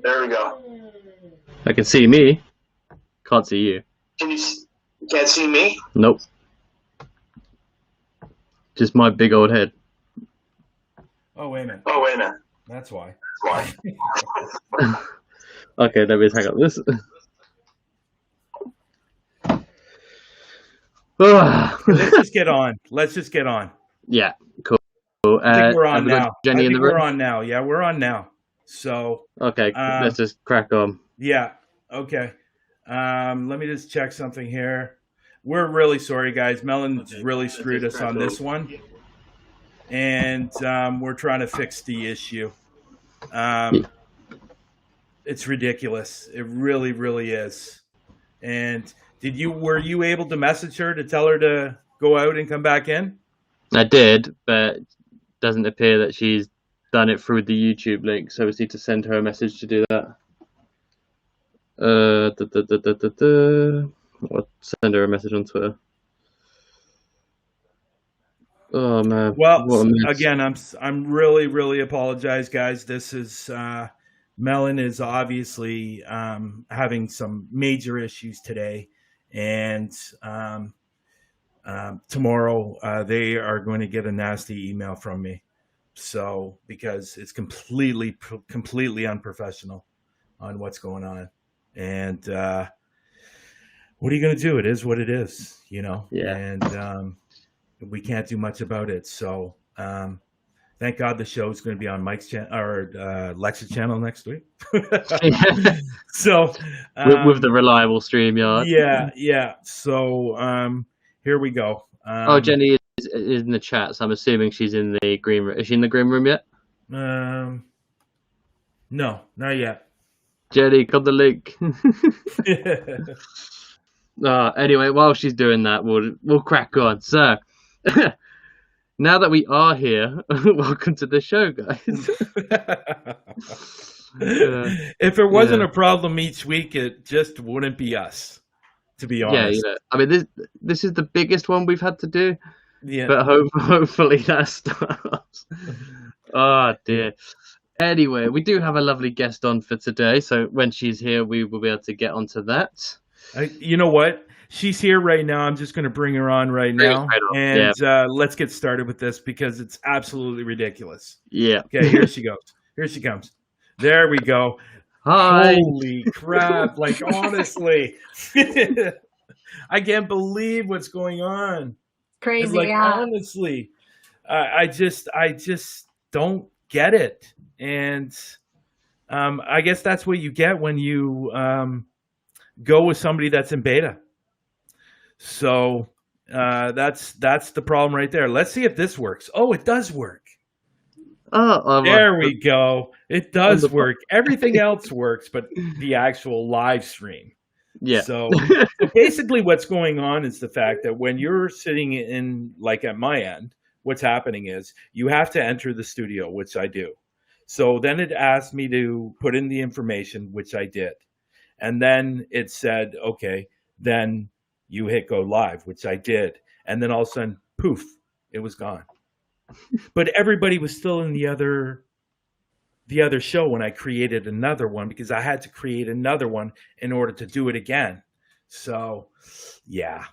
There we go. I can see me. Can't see you. You can't see me? Nope. Just my big old head. Oh, wait a minute. That's why. Okay, let me hang up this. Let's just get on. Yeah, cool. I think we're on now. Jenny in the room? We're on now. Yeah, we're on now. So okay, let's just crack on. Yeah. Okay. Let me just check something here. We're really sorry, guys. Melon's really screwed us on this one, and we're trying to fix the issue. It's ridiculous. It really, really is. And were you able to message her to tell her to go out and come back in? I did, but it doesn't appear that she's done it through the YouTube link, so we need to send her a message to do that. I'll send her a message on Twitter. Oh man. Well, again, I'm really, really apologize, guys. This is Melon is obviously having some major issues today, and tomorrow they are going to get a nasty email from me. So because it's completely unprofessional on what's going on, and what are you going to do? It is what it is, you know. Yeah. And we can't do much about it. So thank God the show is going to be on Mike's channel or Lex's channel next week. So with the reliable StreamYard. Yeah. So here we go. Jenny is in the chat, so I'm assuming she's in the green room. Is she in the green room yet? No, not yet. Jenny, got the link. Anyway, while she's doing that, we'll crack on. So, now that we are here, welcome to the show, guys. If it wasn't a problem each week, it just wouldn't be us, to be honest. Yeah, I mean, this is the biggest one we've had to do. Yeah. But hopefully that stops. Oh, dear. Anyway, we do have a lovely guest on for today, so when she's here, we will be able to get onto that. You know what? She's here right now. I'm just going to bring her on right now. And let's get started with this because it's absolutely ridiculous. Yeah. Okay, here she goes. Here she comes. There we go. Hi. Holy crap. Like, honestly. I can't believe what's going on. Crazy, like, honestly. I just don't get it. And I guess that's what you get when you go with somebody that's in beta. So that's the problem right there. Let's see if this works. Oh, it does work. There we go. It does work. Everything else works, but the actual live stream. Yeah. So basically what's going on is the fact that when you're sitting in, like at my end, what's happening is you have to enter the studio, which I do. So then it asked me to put in the information, which I did. And then it said, okay, then you hit go live, which I did. And then all of a sudden, poof, it was gone. But everybody was still in the other show when I created another one because I had to create another one in order to do it again. So, yeah.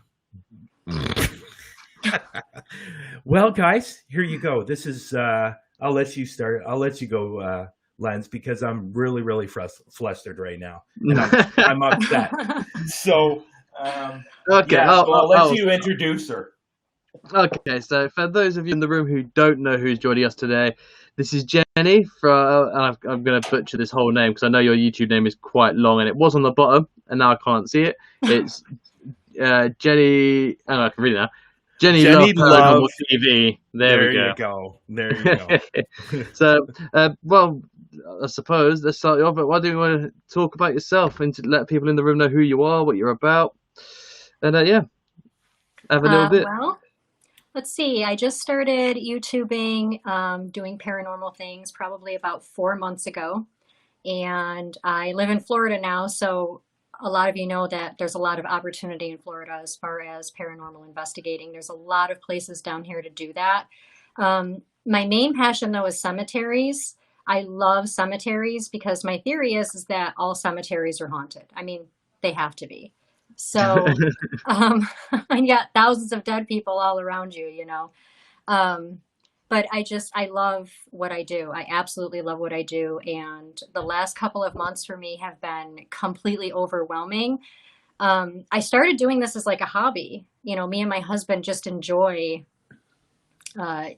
Well, guys, here you go. This is, I'll let you start. I'll let you go, Lens, because I'm really, really flustered right now. And I'm upset. So, okay, yeah, I'll let you introduce her. Okay, so for those of you in the room who don't know who's joining us today, this is Jenny from, I'm going to butcher this whole name because I know your YouTube name is quite long and it was on the bottom and now I can't see it. It's Jenny, I can read it now. Jenny Love Paranormal TV. There we go. There you go. So, well, I suppose let's start you off. But why do you want to talk about yourself and to let people in the room know who you are, what you're about, and yeah, have a little bit. Well, let's see. I just started YouTubing, doing paranormal things probably about 4 months ago, and I live in Florida now, so a lot of you know that there's a lot of opportunity in Florida as far as paranormal investigating. There's a lot of places down here to do that. My main passion, though, is cemeteries. I love cemeteries because my theory is that all cemeteries are haunted. I mean, they have to be. So, and yet thousands of dead people all around you, you know. Um, but I love what I do. I absolutely love what I do. And the last couple of months for me have been completely overwhelming. I started doing this as like a hobby. You know, me and my husband just enjoy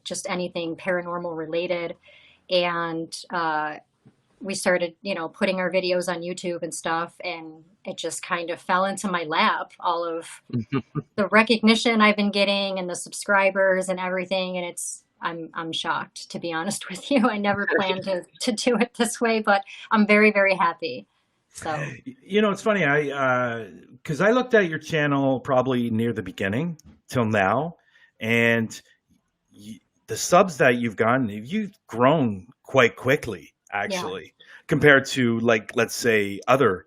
just anything paranormal related. And we started, you know, putting our videos on YouTube and stuff. And it just kind of fell into my lap, all of the recognition I've been getting and the subscribers and everything. And I'm shocked, to be honest with you. I never planned to do it this way, but I'm very, very happy. So, you know, it's funny. Because I looked at your channel probably near the beginning till now, and the subs that you've gotten, you've grown quite quickly, actually, compared to, like, let's say other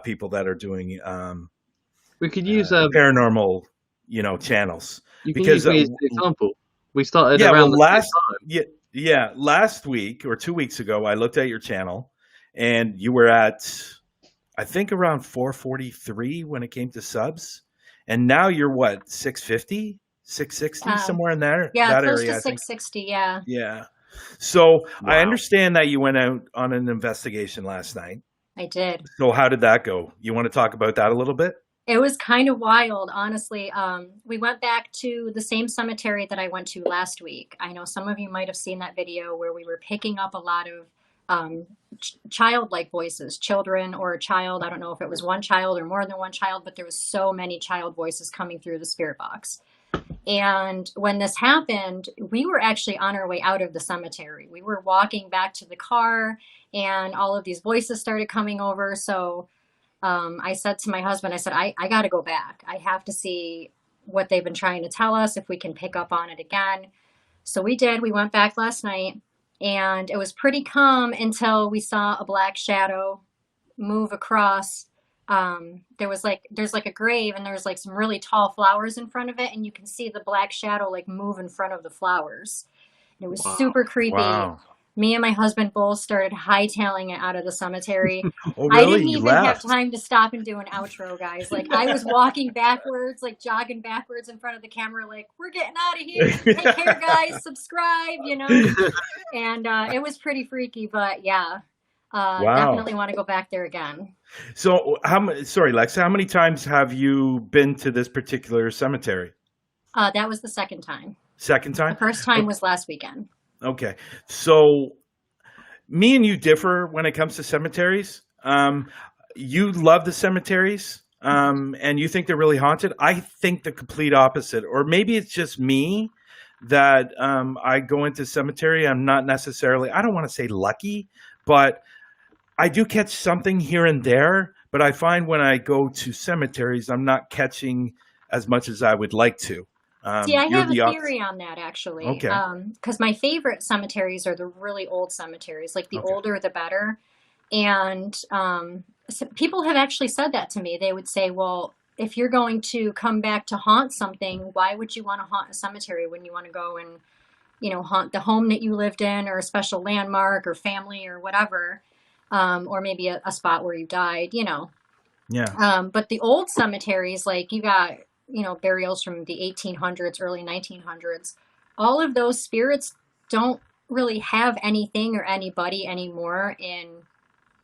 people that are doing We could use paranormal, you know, channels. You can use me as an example. We started around last week or 2 weeks ago, I looked at your channel, and you were at, I think, around 443 when it came to subs, and now you're what, 650, 660, somewhere in there. Yeah, that close area, to 660. Yeah. Yeah. So I understand that you went out on an investigation last night. I did. So how did that go? You want to talk about that a little bit? It was kind of wild, honestly. We went back to the same cemetery that I went to last week. I know some of you might have seen that video where we were picking up a lot of childlike voices, children or a child. I don't know if it was one child or more than one child, but there was so many child voices coming through the spirit box. And when this happened, we were actually on our way out of the cemetery. We were walking back to the car, and all of these voices started coming over. So I said to my husband, I said, I got to go back. I have to see what they've been trying to tell us, if we can pick up on it again. So we did. We went back last night, and it was pretty calm until we saw a black shadow move across. There's like a grave, and there's like some really tall flowers in front of it, and you can see the black shadow like move in front of the flowers. And it was super creepy. Wow. Me and my husband both started hightailing it out of the cemetery. Oh, really? I didn't even have time to stop and do an outro, guys. Like, I was walking backwards, like jogging backwards in front of the camera, like, we're getting out of here. Take care, guys. Subscribe, you know. And it was pretty freaky, but yeah, definitely want to go back there again. So, sorry, Lex, how many times have you been to this particular cemetery? That was the second time. Second time? The first time was last weekend. Okay. So me and you differ when it comes to cemeteries. You love the cemeteries, and you think they're really haunted. I think the complete opposite. Or maybe it's just me that I go into cemetery. I'm not necessarily, I don't want to say lucky, but I do catch something here and there. But I find when I go to cemeteries, I'm not catching as much as I would like to. See, I have a theory on that, actually. Okay. Because my favorite cemeteries are the really old cemeteries. Like, the older, the better. And so people have actually said that to me. They would say, well, if you're going to come back to haunt something, why would you want to haunt a cemetery when you want to go and, you know, haunt the home that you lived in, or a special landmark or family or whatever, or maybe a spot where you died, you know. Yeah. But the old cemeteries, like, you got, you know, burials from the 1800s, early 1900s, all of those spirits don't really have anything or anybody anymore in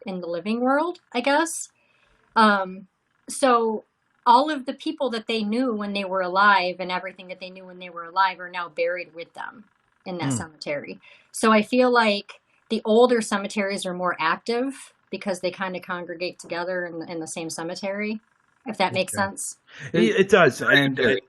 the living world, I guess. So all of the people that they knew when they were alive and everything that they knew when they were alive are now buried with them in that cemetery. So I feel like the older cemeteries are more active because they kind of congregate together in the same cemetery, if that makes sense. It does. And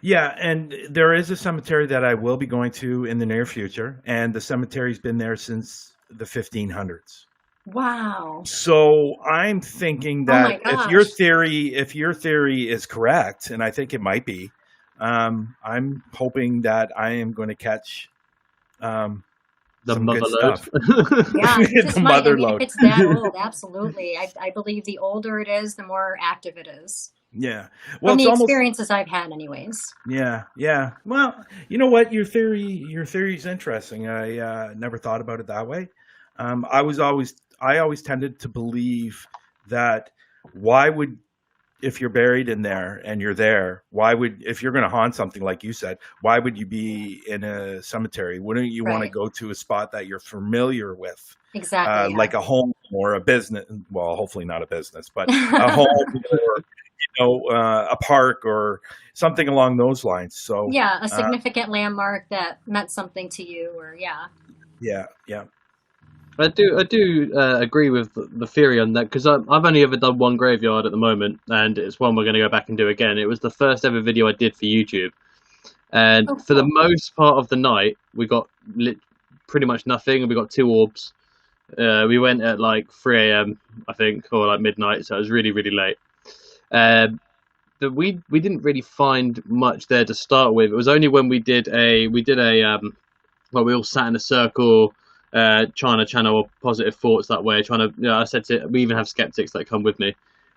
yeah, and there is a cemetery that I will be going to in the near future, and the cemetery's been there since the 1500s. Wow. So I'm thinking that if your theory is correct, and I think it might be, I'm hoping that I am going to catch the some mother good load. stuff. Yeah, the mother load. If it's that old, absolutely. I believe the older it is, the more active it is. Yeah. Well, From the it's experiences I've had, anyways. Yeah. Well, you know what? Your theory is interesting. I never thought about it that way. I always tended to believe that why would, if you're buried in there and you're there, why would, if you're going to haunt something like you said, why would you be in a cemetery? Wouldn't you want to Right. go to a spot that you're familiar with, Exactly. like a home or a business? Well, hopefully not a business, but a home or a park or something along those lines. So Yeah, a significant landmark that meant something to you, or yeah. yeah. I do agree with the theory on that, because I've only ever done one graveyard at the moment, and it's one we're going to go back and do again. It was the first ever video I did for YouTube, and Oh, for the cool. most part of the night, we got pretty much nothing, and we got 2 orbs. We went at like 3 a.m. I think, or like midnight, so it was really really late. But we didn't really find much there to start with. It was only when we did a well, we all sat in a circle, trying to channel positive thoughts that way. Trying to, I said to, we even have skeptics that come with me,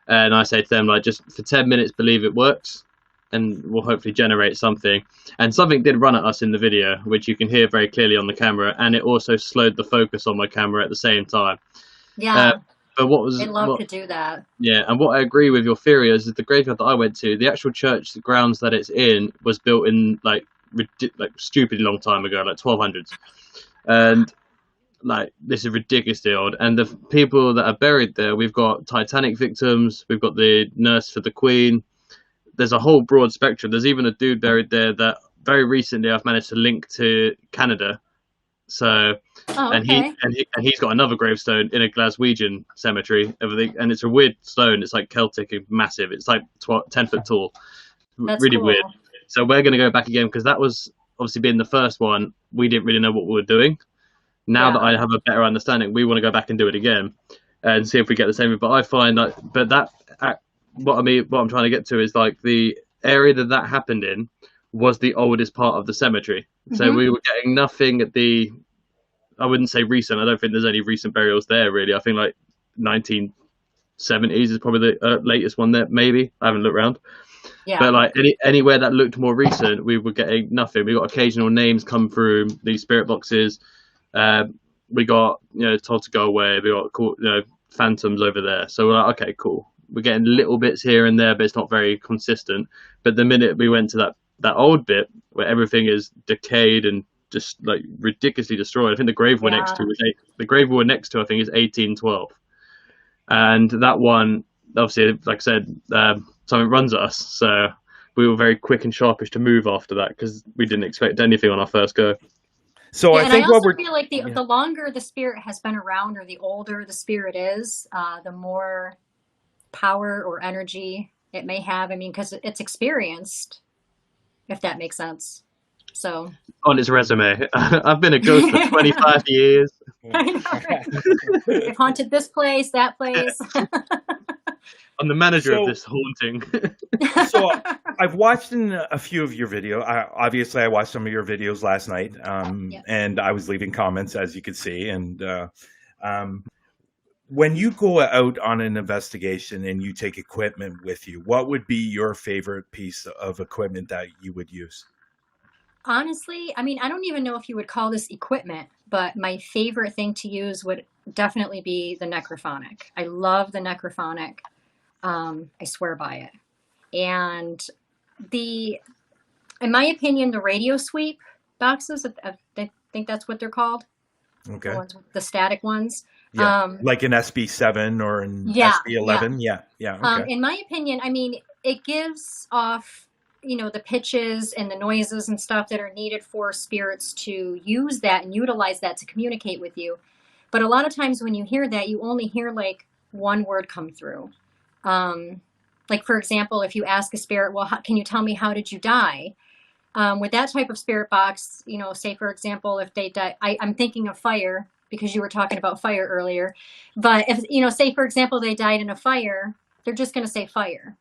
and I say to them, like, just for 10 minutes, believe it works, and we'll hopefully generate something. And something did run at us in the video, which you can hear very clearly on the camera, and it also slowed the focus on my camera at the same time. Yeah, But they love to do that. yeah, and what I agree with your theory is that the graveyard that I went to, the actual church, the grounds that it's in, was built in like stupidly long time ago, like 1200s, and like this is ridiculously old. And the people that are buried there, we've got Titanic victims, we've got the nurse for the Queen. There's a whole broad spectrum. There's even a dude buried there that very recently I've managed to link to Canada. So, Oh, and okay. he's got another gravestone in a Glaswegian cemetery. Everything, and it's a weird stone. It's like Celtic and massive. It's like 10 foot tall. That's Really cool. weird. So we're going to go back again, because that was obviously being the first one. We didn't really know what we were doing. Now that I have a better understanding, we want to go back and do it again and see if we get the same. But I find that, what I'm trying to get to is like the area that happened in was the oldest part of the cemetery. So we were getting nothing at the, I wouldn't say recent. I don't think there's any recent burials there really. I think like 1970s is probably the latest one there. Maybe I haven't looked around. Yeah. But like anywhere that looked more recent, we were getting nothing. We got occasional names come through these spirit boxes. We got told to go away. We got phantoms over there. So we're like, okay, cool. We're getting little bits here and there, but it's not very consistent. But the minute we went to that old bit where everything is decayed and just like ridiculously destroyed, I think the grave we're next to I think is 1812, and that one obviously, like I said, something runs at us. So we were very quick and sharpish to move after that, because we didn't expect anything on our first go. So I think I also feel like the longer the spirit has been around, or the older the spirit is, the more power or energy it may have. I mean, because it's experienced, if that makes sense. So on its resume, I've been a ghost for 25 years. I know, right? I've haunted this place, that place. I'm the manager of this haunting. So I've watched in a few of your videos. Obviously, I watched some of your videos last night, and I was leaving comments, as you could see. And when you go out on an investigation and you take equipment with you, what would be your favorite piece of equipment that you would use? Honestly, I mean, I don't even know if you would call this equipment, but my favorite thing to use would definitely be the necrophonic. I love the necrophonic. I swear by it. And in my opinion, the radio sweep boxes, I think that's what they're called. Okay. The static ones. Yeah. Like an SB7 or an SB11. Yeah. Okay. In my opinion, I mean, it gives off, the pitches and the noises and stuff that are needed for spirits to use that and utilize that to communicate with you. But a lot of times when you hear that, you only hear like one word come through. Like, for example, if you ask a spirit, well, can you tell me, how did you die? With that type of spirit box, say, for example, if they die, I'm thinking of fire, because you were talking about fire earlier. But if, say, for example, they died in a fire, they're just going to say fire.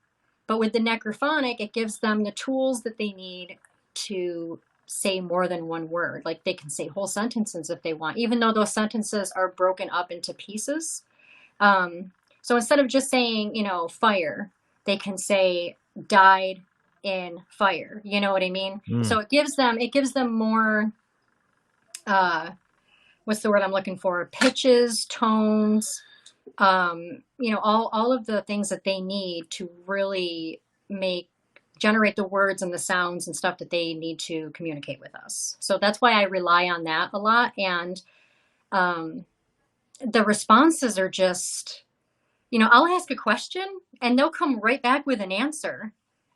But with the necrophonic, it gives them the tools that they need to say more than one word. Like, they can say whole sentences if they want, even though those sentences are broken up into pieces. So instead of just saying, fire, they can say died in fire. You know what I mean? So it gives them more what's the word I'm looking for? Pitches, tones, all of the things that they need to really generate the words and the sounds and stuff that they need to communicate with us. So that's why I rely on that a lot. And the responses are just, I'll ask a question and they'll come right back with an answer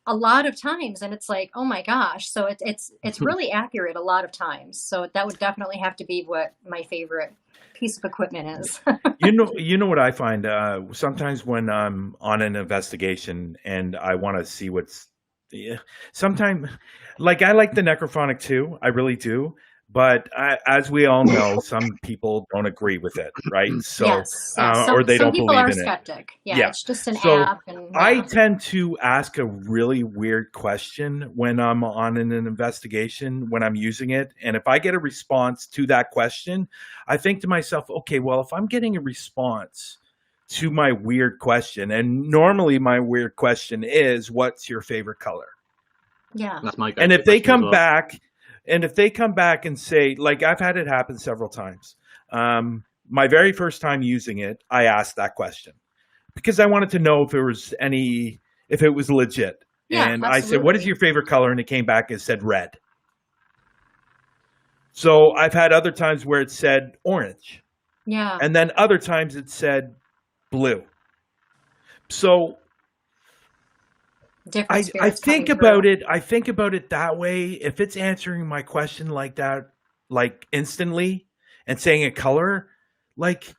a lot of times. And it's like, oh my gosh. So it's really accurate a lot of times. So that would definitely have to be what my favorite piece of equipment is. You know what I find sometimes when I'm on an investigation and I want to see sometimes, like, I like the necrophonic too, I really do, but as we all know, some people don't agree with it, right? So yes. or they don't believe in it. Some people are skeptic. Yeah, it's just an app. And I tend to ask a really weird question when I'm on an investigation, when I'm using it. And if I get a response to that question, I think to myself, okay, well, if I'm getting a response to my weird question, and normally my weird question is, what's your favorite color? Yeah. That's my and if they come back, and say, like, I've had it happen several times. My very first time using it, I asked that question because I wanted to know if it was legit. Yeah, and absolutely. I said, what is your favorite color? And it came back and said red. So I've had other times where it said orange. Yeah. And then other times it said blue. So I think about it. I think about it that way. If it's answering my question like that, like instantly, and saying a color, like,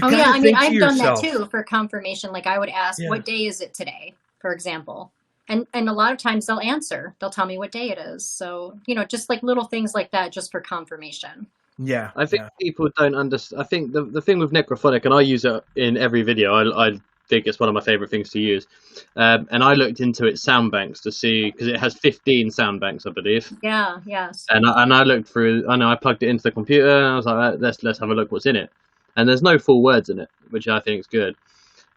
I've done that too for confirmation. Like, I would ask, what day is it today, for example? And a lot of times they'll answer. They'll tell me what day it is. So, just like little things like that, just for confirmation. Yeah. I think people don't understand. I think the thing with necrophonic, and I use it in every video, I think it's one of my favorite things to use. And I looked into its sound banks to see, because it has 15 sound banks, I believe. Yeah, yes. And I looked through, I plugged it into the computer, and I was like, let's have a look what's in it. And there's no full words in it, which I think is good.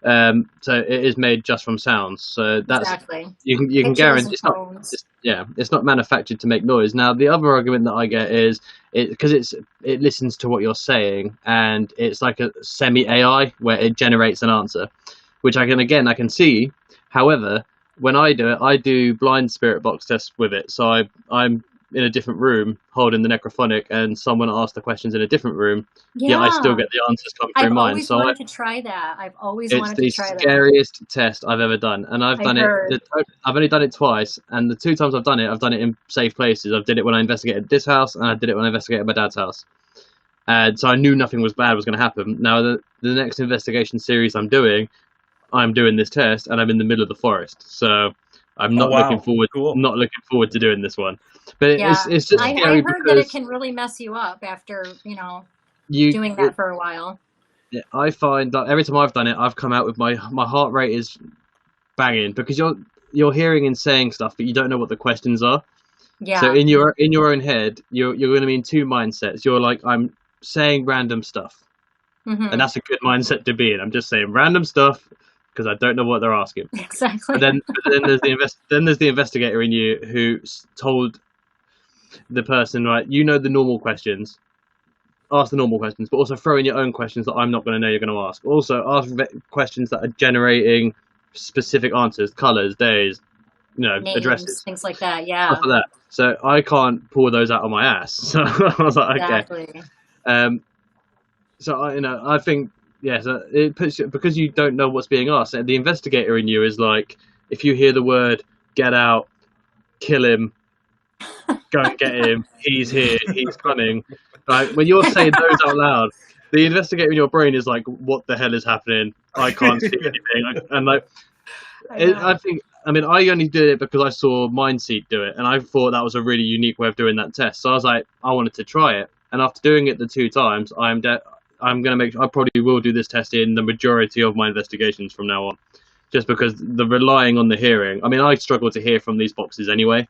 So it is made just from sounds. So that's exactly. You can guarantee it's not manufactured to make noise. Now the other argument that I get is because it listens to what you're saying, and it's like a semi AI where it generates an answer, which I can see. However, when I do blind spirit box tests with it. So I'm in a different room holding the necrophonic, and someone asked the questions in a different room. Yeah, I still get the answers come through mine. I've always wanted to try that. It's the scariest test I've ever done, and I've only done it twice, and the 2 times I've done it in safe places. I did it when I investigated this house, and I did it when I investigated my dad's house. And so I knew nothing bad was going to happen. Now the next investigation series I'm doing this test, and I'm in the middle of the forest, so I'm not looking forward to doing this one. But it's just scary. I heard that it can really mess you up after doing that for a while. Yeah, I find that every time I've done it, I've come out with my heart rate is banging, because you're hearing and saying stuff, but you don't know what the questions are. Yeah. So in your own head, you're going to be in 2 mindsets. You're like, I'm saying random stuff, and that's a good mindset to be in. I'm just saying random stuff because I don't know what they're asking. Exactly. But then there's the investigator in you who told the person, right, the normal questions, ask the normal questions, but also throw in your own questions that I'm not going to know you're going to ask. Also ask questions that are generating specific answers, colors, days, names, addresses, things like that. Yeah. Stuff like that. So I can't pull those out of my ass. So I was like, exactly. Okay. So I think, so it puts you, because you don't know what's being asked. The investigator in you is like, if you hear the word "get out," "kill him," "go and get him," "he's here," "he's coming," like when you're saying those out loud, the investigator in your brain is like, "What the hell is happening? I can't see anything." And I only did it because I saw Mindseat do it, and I thought that was a really unique way of doing that test. So I was like, I wanted to try it, and after doing it the 2 times, I probably will do this test in the majority of my investigations from now on, just because the relying on the hearing. I struggle to hear from these boxes anyway.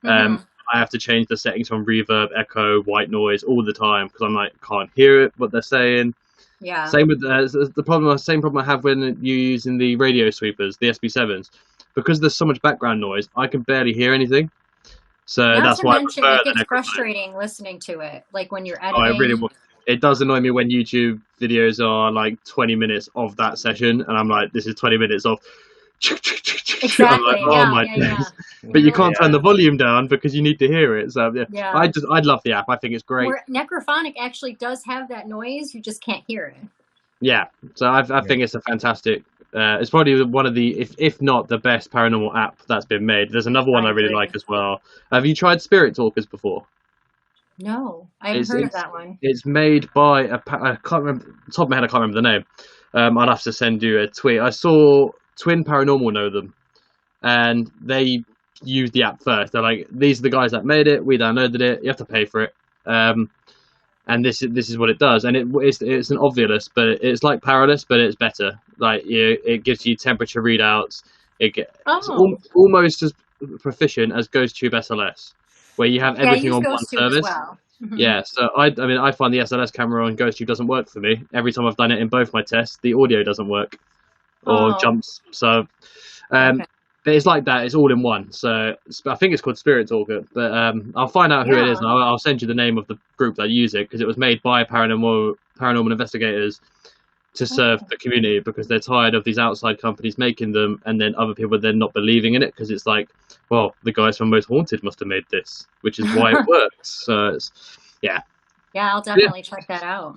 I have to change the settings from reverb, echo, white noise all the time because I'm like, can't hear it, what they're saying. Yeah. Same with same problem I have when you're using the radio sweepers, the SB7s, because there's so much background noise. I can barely hear anything. So that's why it gets frustrating listening to it, like when you're editing. it does annoy me when YouTube videos are like 20 minutes of that session, and I'm like, this is 20 minutes of. Exactly. I'm like, oh my goodness. But you can't turn the volume down because you need to hear it. So Yeah. I'd love the app. I think it's great. Where Necrophonic actually does have that noise, you just can't hear it. Yeah. So I think it's a fantastic. It's probably one of the, if not the best paranormal app that's been made. There's another one I really like as well. Have you tried Spirit Talkers before? No, I haven't heard of that one. It's made by I can't remember top of my head. I can't remember the name. I'll have to send you a tweet. I saw Twin Paranormal know them, and they used the app first. They're like, these are the guys that made it. We downloaded it. You have to pay for it. And this is what it does. And it's an Ovilus, but it's like Paralus, but it's better. Like it gives you temperature readouts. It's almost as proficient as GhostTube SLS, where you have everything on one service. Well. Mm-hmm. Yeah, so I mean, I find the SLS camera on GhostTube doesn't work for me. Every time I've done it in both my tests, the audio doesn't work or jumps. So, but it's like that. It's all in one. So I think it's called Spirit Talker. But I'll find out who it is, and I'll send you the name of the group that use it, because it was made by paranormal investigators to serve the community, because they're tired of these outside companies making them, and then other people then not believing in it, because it's like, well, the guys from Most Haunted must have made this, which is why it works. So it's Yeah, I'll definitely check that out.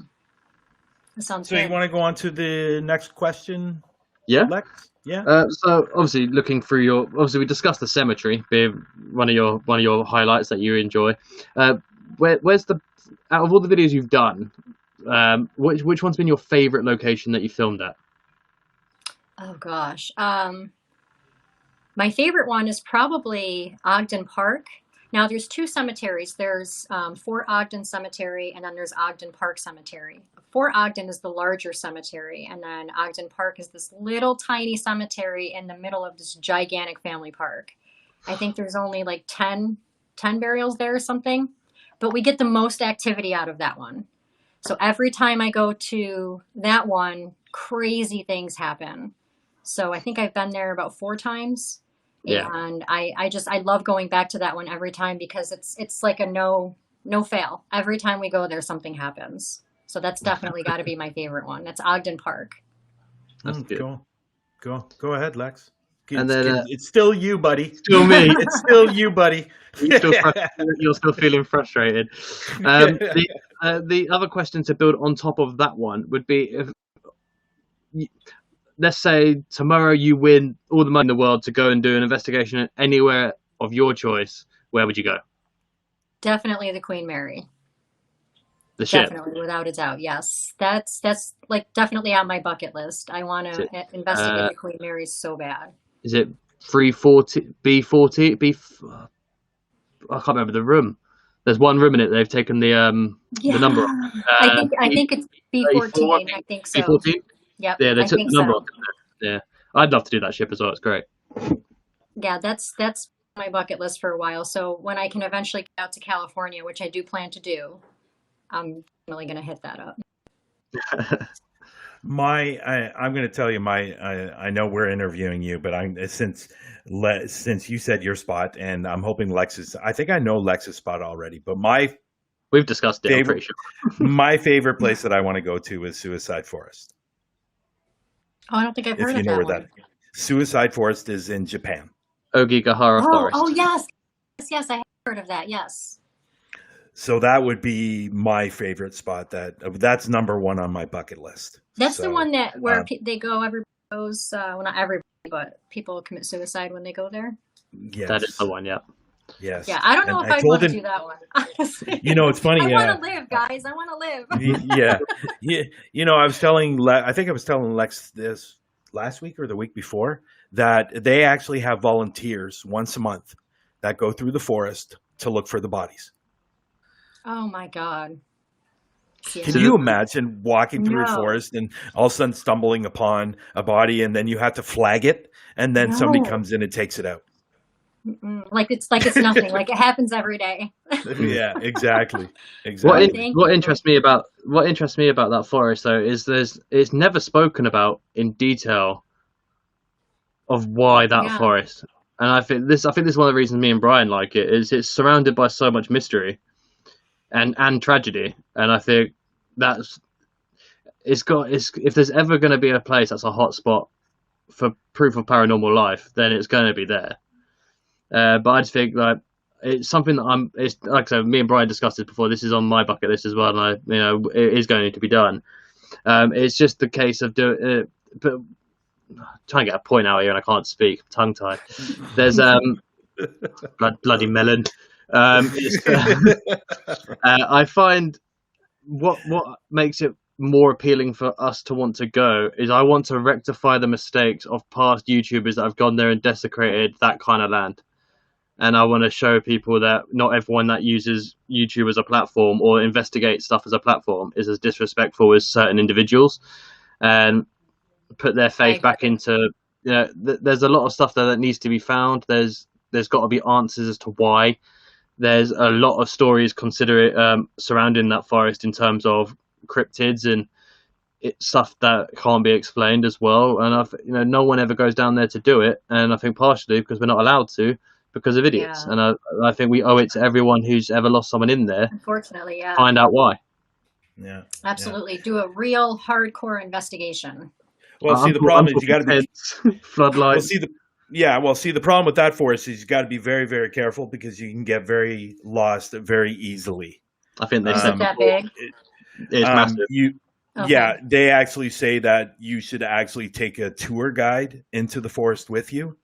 That sounds good. So you want to go on to the next question? Yeah. Lex? Yeah. So obviously, looking through we discussed the cemetery being one of your highlights that you enjoy. Where's out of all the videos you've done, which one's been your favorite location that you filmed at? Oh gosh, my favorite one is probably Ogden Park. Now there's two cemeteries. There's Fort Ogden Cemetery, and then there's Ogden Park Cemetery. Fort Ogden is the larger cemetery, and then Ogden Park is this little tiny cemetery in the middle of this gigantic family park. I think there's only like 10 burials there or something, but we get the most activity out of that one. So every time I go to that one, crazy things happen. So I think I've been there about 4 times. Yeah. And I love going back to that one every time, because it's like a no fail. Every time we go there, something happens. So that's definitely got to be my favorite one. That's Ogden Park. That's good. Cool. Go ahead, Lex. And then it's still you, buddy. Still me. It's still you, buddy. You're still feeling frustrated. The other question to build on top of that one would be, let's say tomorrow you win all the money in the world to go and do an investigation anywhere of your choice. Where would you go? Definitely the Queen Mary. The ship. Definitely, without a doubt, yes. That's like definitely on my bucket list. I want to investigate the Queen Mary so bad. Is it 340 B40 I can't remember the room. There's one room in it. They've taken the number. I think it's B14. I think so. B14. Yep. Yeah, they took the number off. Yeah, I'd love to do that ship as well. It's great. Yeah, that's my bucket list for a while. So when I can eventually get out to California, which I do plan to do, I'm really going to hit that up. I'm going to tell you I know we're interviewing you, but since you said your spot, and I'm hoping I think I know Lex's spot already, but we've discussed it. I'm pretty sure. My favorite place that I want to go to is Suicide Forest. Oh, I don't think I've heard of that one. Suicide Forest is in Japan. Ogigahara Forest. Oh yes, I have heard of that. Yes. So that would be my favorite spot. That's number one on my bucket list. That's the one where they go. Everybody goes. Well, not everybody, but people commit suicide when they go there. Yes, that is the one. Yeah. Yes. Yeah, I don't know if I'd want to do that one. Honestly. It's funny. I want to live, guys. I want to live. Yeah. I was telling Lex this last week or the week before that they actually have volunteers once a month that go through the forest to look for the bodies. Oh my God. Yeah. Can you imagine walking through a forest and all of a sudden stumbling upon a body, and then you have to flag it, and then somebody comes in and takes it out? Like it's nothing. Like it happens every day. Yeah, exactly. What interests me about that forest though is it's never spoken about in detail of why that forest. And I think this is one of the reasons me and Bryan like it, is it's surrounded by so much mystery and tragedy. And I think that's if there's ever going to be a place that's a hotspot for proof of paranormal life, then it's going to be there. But I just think like it's something that it's like I said, me and Bryan discussed this before. This is on my bucket list as well, and it is going to be done. It's just the case of doing, but trying to get a point out here, and I can't speak, tongue tied. There's bloody melon. I find what makes it more appealing for us to want to go is I want to rectify the mistakes of past YouTubers that have gone there and desecrated that kind of land. And I want to show people that not everyone that uses YouTube as a platform or investigates stuff as a platform is as disrespectful as certain individuals, and put their faith back into. There's a lot of stuff that needs to be found. There's got to be answers as to why. There's a lot of stories surrounding that forest in terms of cryptids and stuff that can't be explained as well. And no one ever goes down there to do it. And I think partially because we're not allowed to, because of idiots. Yeah. And I think we owe it to everyone who's ever lost someone in there. Unfortunately, yeah. Find out why. Yeah. Absolutely. Yeah. Do a real hardcore investigation. Well, see, the problem is you got to be floodlights. See, the problem with that forest is you got to be very, very careful because you can get very lost very easily. I think is it that big? It's massive. Okay. Yeah, they actually say that you should actually take a tour guide into the forest with you.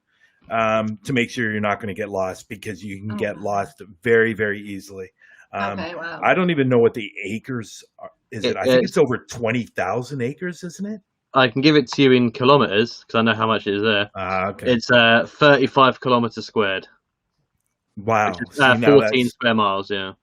To make sure you're not going to get lost because you can get lost very, very easily. Okay, wow. I don't even know what the acres are. I think it's over 20,000 acres, isn't it? I can give it to you in kilometers because I know how much it is there. Okay. It's 35 kilometers squared. Wow. 14 square miles, yeah.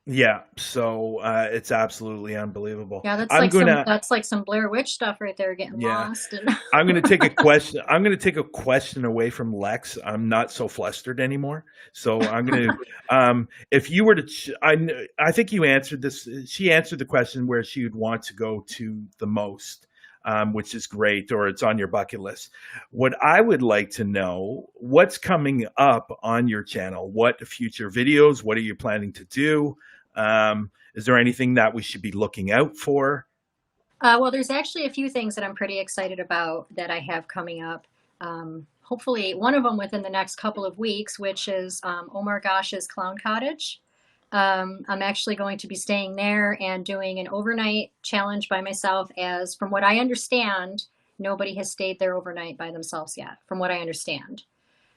Yeah, so it's absolutely unbelievable. Yeah, that's like some Blair Witch stuff right there, getting lost. And I'm going to take a question. I'm going to take a question away from Lex. I'm not so flustered anymore. So I'm going to, if you were to, I think you answered this. She answered the question where she would want to go to the most, which is great, or it's on your bucket list. What I would like to know, what's coming up on your channel? What future videos? What are you planning to do? Is there anything that we should be looking out for? Well, there's actually a few things that I'm pretty excited about that I have coming up. Hopefully one of them within the next couple of weeks, which is Omar Gosh's Clown Cottage. I'm actually going to be staying there and doing an overnight challenge by myself, as from what I understand, nobody has stayed there overnight by themselves yet, from what I understand.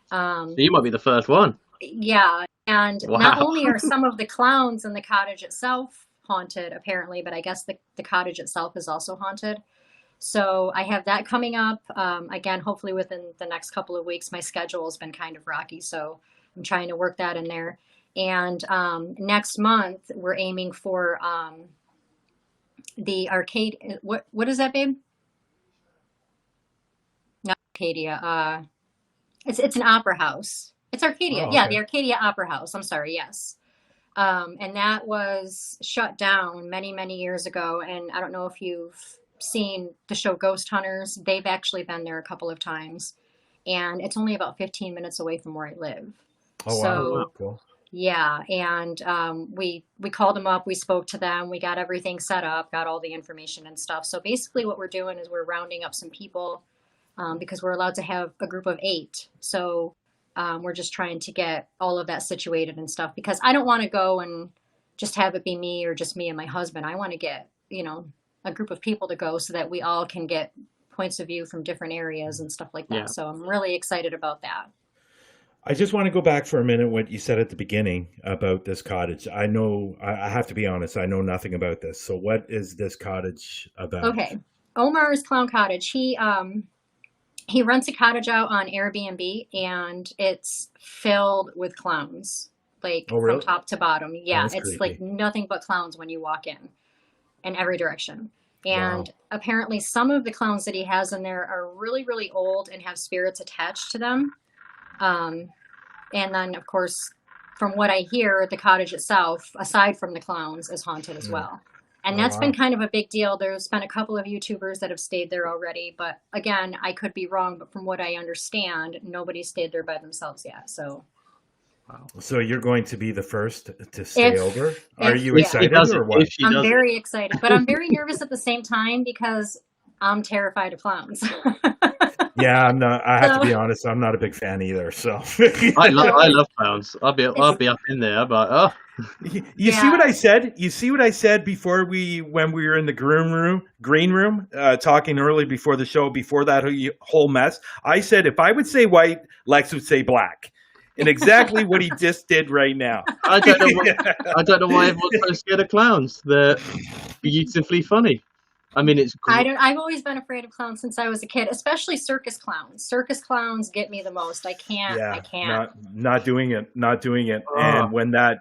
So you might be the first one. Yeah. And wow. Not only are some of the clowns in the cottage itself haunted, apparently, but I guess the cottage itself is also haunted. So I have that coming up. Again, hopefully within the next couple of weeks. My schedule has been kind of rocky, so I'm trying to work that in there. And next month, we're aiming for the arcade. What is that, babe? Not Arcadia. It's an opera house. It's Arcadia. Oh, yeah, okay. The Arcadia Opera House. I'm sorry. Yes. And that was shut down many, many years ago. And I don't know if you've seen the show Ghost Hunters. They've actually been there a couple of times. And it's only about 15 minutes away from where I live. Oh, so, wow. Cool. Yeah. And we called them up. We spoke to them. We got everything set up, got all the information and stuff. So basically what we're doing is we're rounding up some people because we're allowed to have a group of 8. So we're just trying to get all of that situated and stuff, because I don't want to go and just have it be me or just me and my husband. I want to get, a group of people to go so that we all can get points of view from different areas and stuff like that. Yeah. So I'm really excited about that. I just want to go back for a minute what you said at the beginning about this cottage. I know, I have to be honest, I know nothing about this. So what is this cottage about? Okay. Omar's Clown Cottage. He rents a cottage out on Airbnb, and it's filled with clowns, like from top to bottom. Yeah, it's creepy. Like nothing but clowns when you walk in every direction. And apparently some of the clowns that he has in there are really, really old and have spirits attached to them. And then, of course, from what I hear, the cottage itself, aside from the clowns, is haunted as well. And that's been kind of a big deal. There's been a couple of YouTubers that have stayed there already. But again, I could be wrong. But from what I understand, nobody's stayed there by themselves yet. So Wow. So you're going to be the first to stay over? Are you yeah. excited or what? I'm very excited, but I'm very nervous at the same time because I'm terrified of clowns. Yeah, I'm not. I have to be honest. I'm not a big fan either. So I love clowns. I'll be up in there, but oh. You see what I said? You see what I said before when we were in the green room, talking early before the show, before that whole mess. I said if I would say white, Lex would say black. And exactly what he just did right now. I don't know why everyone's so scared of clowns. They're beautifully funny. I mean, it's great. I've always been afraid of clowns since I was a kid, especially circus clowns. Circus clowns get me the most. I can't. Not doing it. And when that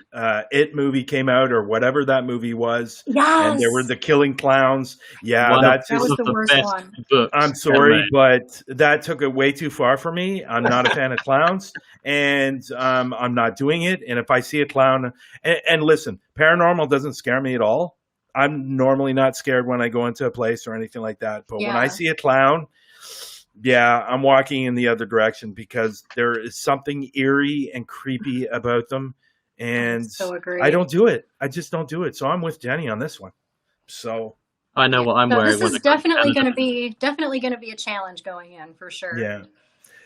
It movie came out, or whatever that movie was, and there were the killing clowns. Yeah, that was the worst one. I'm sorry, but that took it way too far for me. I'm not a fan of clowns, and I'm not doing it. And if I see a clown, and listen, paranormal doesn't scare me at all. I'm normally not scared when I go into a place or anything like that. But when I see a clown, I'm walking in the other direction because there is something eerie and creepy about them. And I don't do it. I just don't do it. So I'm with Jenny on this one. So I know what I'm wearing. This is definitely going to be a challenge going in for sure. Yeah.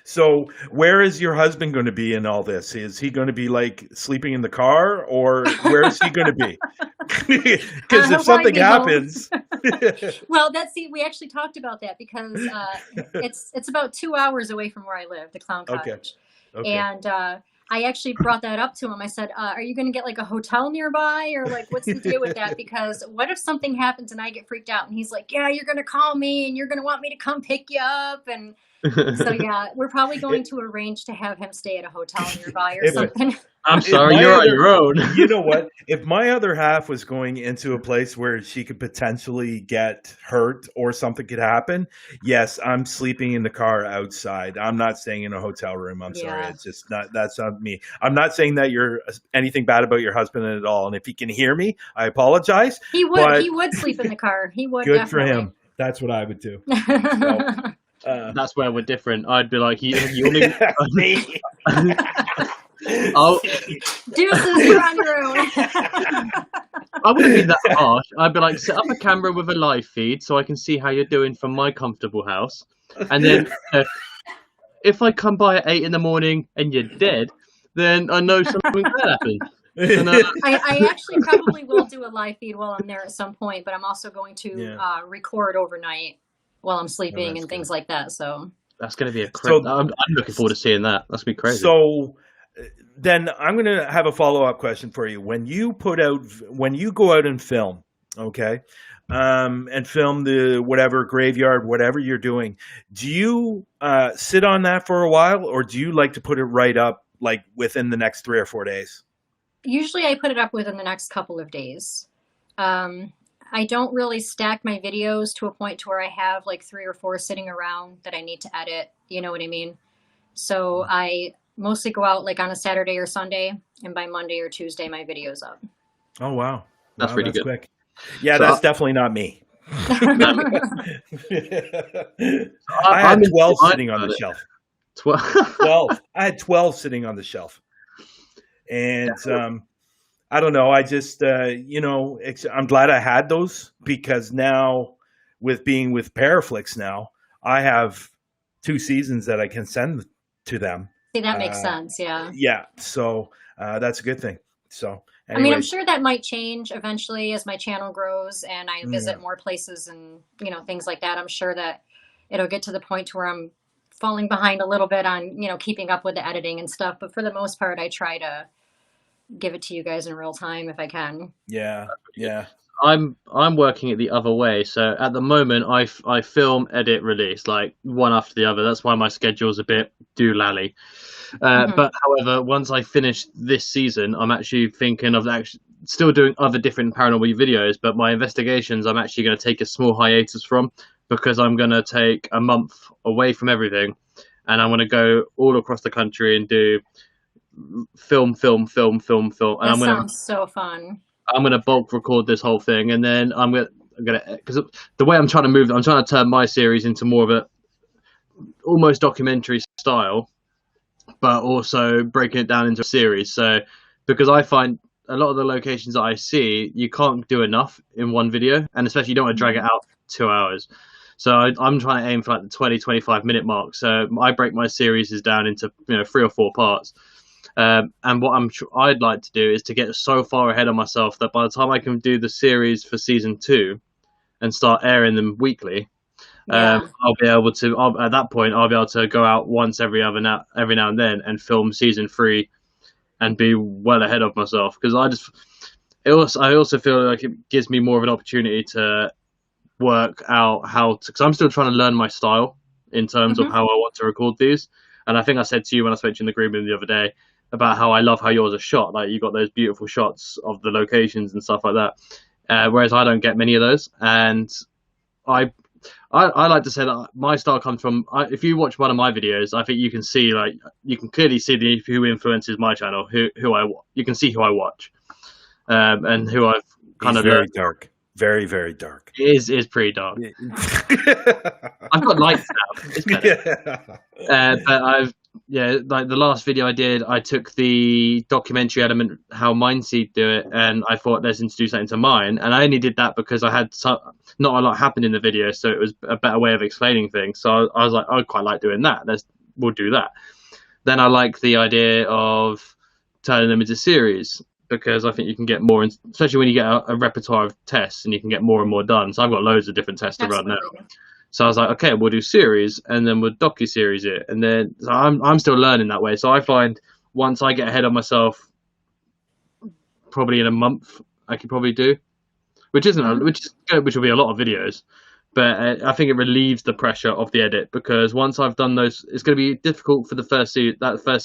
So where is your husband going to be in all this? Is he going to be like sleeping in the car, or where is he going to be? Because if something happens, well, we actually talked about that because it's about 2 hours away from where I live, the clown cottage. Okay. And I actually brought that up to him. I said, "Are you going to get like a hotel nearby, or like what's the deal with that? Because what if something happens and I get freaked out?" And he's like, "Yeah, you're going to call me and you're going to want me to come pick you up." And so we're probably going to arrange to have him stay at a hotel nearby or something. I'm sorry, you're on your own. You know what? If my other half was going into a place where she could potentially get hurt or something could happen, yes, I'm sleeping in the car outside. I'm not staying in a hotel room. I'm sorry. It's just that's not me. I'm not saying that you're anything bad about your husband at all. And if he can hear me, I apologize. He would sleep in the car. He would. Good for him. That's what I would do. So, that's where we're different. I'd be like, you only... Oh, deuces, you're on your own. I wouldn't be that harsh. I'd be like, set up a camera with a live feed so I can see how you're doing from my comfortable house. And then if I come by at 8 a.m. and you're dead, then I know something bad happened. And, I actually probably will do a live feed while I'm there at some point, but I'm also going to record overnight while I'm sleeping and things like that. So that's going to be I'm looking forward to seeing that. That's going to be crazy. So then I'm going to have a follow-up question for you. When you go out and film, okay, and film the whatever graveyard, whatever you're doing, do you sit on that for a while, or do you like to put it right up like within the next 3 or 4 days? Usually I put it up within the next couple of days. I don't really stack my videos to a point to where I have like 3 or 4 sitting around that I need to edit. You know what I mean? So I mostly go out like on a Saturday or Sunday, and by Monday or Tuesday, my video's up. Oh, wow. That's pretty good. Quick. Yeah, so that's definitely not me. I had 12 sitting on the shelf. 12. I had 12 sitting on the shelf. And I don't know. I just, I'm glad I had those, because now with being with Paraflix now, I have 2 seasons that I can send to them. See, that makes sense. Yeah. Yeah. So that's a good thing. So anyways. I mean, I'm sure that might change eventually as my channel grows and I visit more places and, things like that. I'm sure that it'll get to the point where I'm falling behind a little bit on, keeping up with the editing and stuff. But for the most part, I try to give it to you guys in real time if I can. Yeah. Yeah. I'm working it the other way. So at the moment, I film, edit, release, like one after the other. That's why my schedule's a bit doolally. But however, once I finish this season, I'm actually thinking of still doing other different paranormal videos. But my investigations, I'm actually going to take a small hiatus from, because I'm going to take a month away from everything, and I'm going to go all across the country and do film. And that sounds so fun. I'm going to bulk record this whole thing, and then I'm going to, because the way I'm trying to turn my series into more of a almost documentary style, but also breaking it down into a series. So because I find a lot of the locations that I see, you can't do enough in one video, and especially you don't want to drag it out 2 hours. So I'm trying to aim for like the 20-25 minute mark. So I break my series down into 3 or 4 parts. And what I'd like to do is to get so far ahead of myself that by the time I can do the series for season 2 and start airing them weekly, I'll be able to. At that point, I'll be able to go out once every now and then and film season 3 and be well ahead of myself. Because I also feel like it gives me more of an opportunity to work out how to. Because I'm still trying to learn my style in terms of how I want to record these. And I think I said to you when I spoke to you in the green room the other day about how I love how yours are shot. Like you got those beautiful shots of the locations and stuff like that, whereas I don't get many of those. And I like to say that my style comes from. If you watch one of my videos, I think you can see you can clearly see who influences my channel, you can see who I watch, and who I've kind of very dark, very very dark. It is pretty dark. I've got lights now. It's better. But like the last video I did, I took the documentary element, how Mindseed do it, and I thought let's introduce that into mine. And I only did that because I had not a lot happened in the video, so it was a better way of explaining things. So I was like, I quite like doing that. We'll do that. Then I like the idea of turning them into series because I think you can get more, especially when you get a repertoire of tests and you can get more and more done. So I've got loads of different tests to run now. So I was like, okay, we'll do series, and then we'll docu-series it, and then so I'm still learning that way. So I find once I get ahead of myself, probably in a month, I could probably do, which is good, which will be a lot of videos, but I think it relieves the pressure of the edit because once I've done those, it's going to be difficult for the first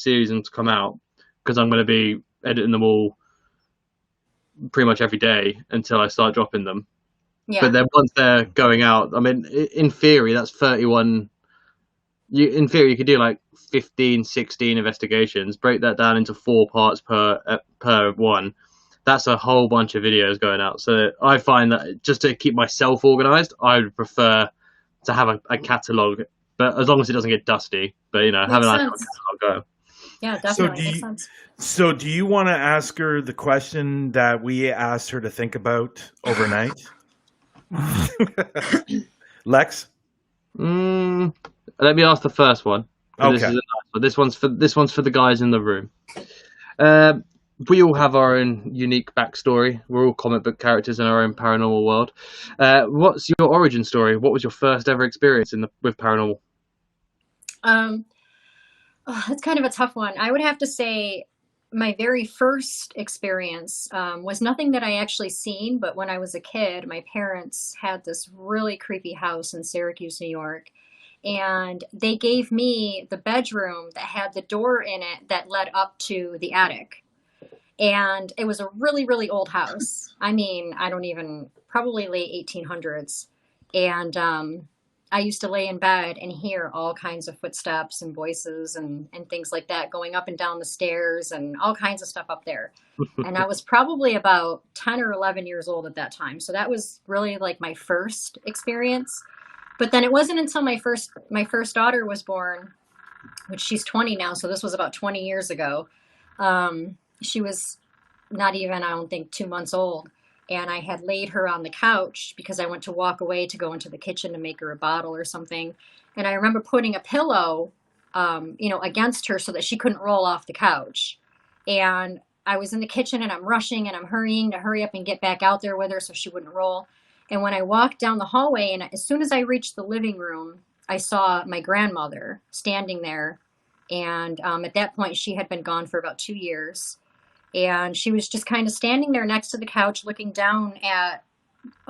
season to come out because I'm going to be editing them all pretty much every day until I start dropping them. Yeah. But then once they're going out, I mean, in theory, that's 31. In theory, you could do like 15, 16 investigations, break that down into 4 parts per one. That's a whole bunch of videos going out. So I find that just to keep myself organized, I would prefer to have a catalogue, but as long as it doesn't get dusty. But, have a nice catalogue go. Yeah, definitely. Makes sense. So do you want to ask her the question that we asked her to think about overnight? Lex, let me ask the first one. Okay. This one's for the guys in the room. We all have our own unique backstory. We're all comic book characters in our own paranormal world. What's your origin story? What was your first ever experience with paranormal? That's kind of a tough one. I would have to say my very first experience was nothing that I actually seen, but when I was a kid, my parents had this really creepy house in Syracuse, New York, and they gave me the bedroom that had the door in it that led up to the attic. And it was a really, really old house. I mean, probably late 1800s. And I used to lay in bed and hear all kinds of footsteps and voices and things like that going up and down the stairs and all kinds of stuff up there. And I was probably about 10 or 11 years old at that time. So that was really like my first experience. But then it wasn't until my first daughter was born, which she's 20 now. So this was about 20 years ago. She was not even, I don't think, 2 months old. And I had laid her on the couch because I went to walk away to go into the kitchen to make her a bottle or something. And I remember putting a pillow, against her so that she couldn't roll off the couch. And I was in the kitchen and I'm rushing and I'm hurrying to hurry up and get back out there with her so she wouldn't roll. And when I walked down the hallway, and as soon as I reached the living room, I saw my grandmother standing there. And at that point, she had been gone for about 2 years. And she was just kind of standing there next to the couch looking down at